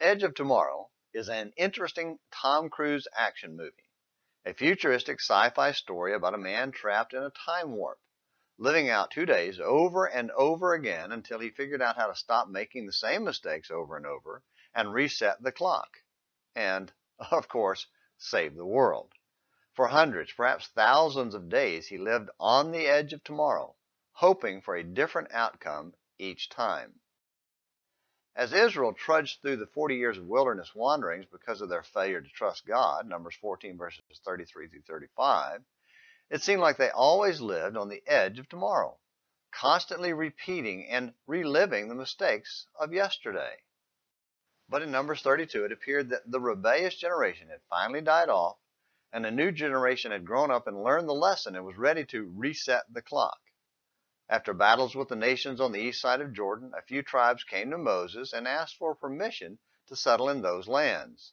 Edge of Tomorrow is an interesting Tom Cruise action movie, a futuristic sci-fi story about a man trapped in a time warp, living out 2 days over and over again until he figured out how to stop making the same mistakes over and over and reset the clock. And, of course, save the world. For hundreds, perhaps thousands of days, he lived on the edge of tomorrow, hoping for a different outcome each time. As Israel trudged through the 40 years of wilderness wanderings because of their failure to trust God, Numbers 14 verses 33 through 35, it seemed like they always lived on the edge of tomorrow, constantly repeating and reliving the mistakes of yesterday. But in Numbers 32, it appeared that the rebellious generation had finally died off, and a new generation had grown up and learned the lesson and was ready to reset the clock. After battles with the nations on the east side of Jordan, a few tribes came to Moses and asked for permission to settle in those lands.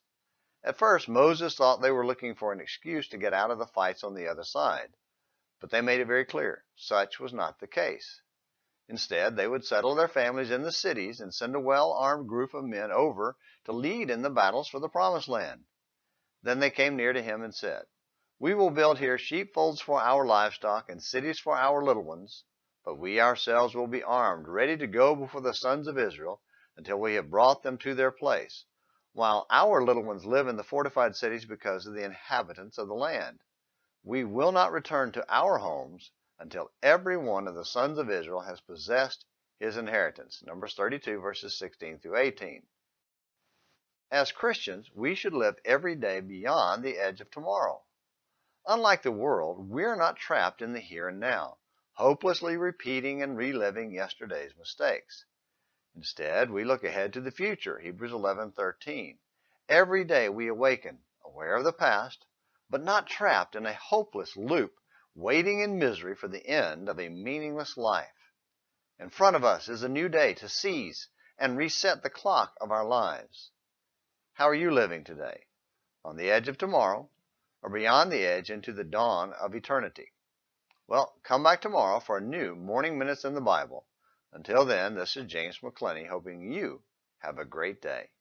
At first, Moses thought they were looking for an excuse to get out of the fights on the other side, but they made it very clear such was not the case. Instead, they would settle their families in the cities and send a well-armed group of men over to lead in the battles for the Promised Land. Then they came near to him and said, "We will build here sheepfolds for our livestock and cities for our little ones, but we ourselves will be armed, ready to go before the sons of Israel until we have brought them to their place, while our little ones live in the fortified cities because of the inhabitants of the land. We will not return to our homes until every one of the sons of Israel has possessed his inheritance." Numbers 32, verses 16 through 18. As Christians, we should live every day beyond the edge of tomorrow. Unlike the world, we're not trapped in the here and now, hopelessly repeating and reliving yesterday's mistakes. Instead, we look ahead to the future, Hebrews 11:13. Every day we awaken, aware of the past, but not trapped in a hopeless loop, waiting in misery for the end of a meaningless life. In front of us is a new day to seize and reset the clock of our lives. How are you living today? On the edge of tomorrow, or beyond the edge into the dawn of eternity? Well, come back tomorrow for a new Morning Minutes in the Bible. Until then, this is James McClenny hoping you have a great day.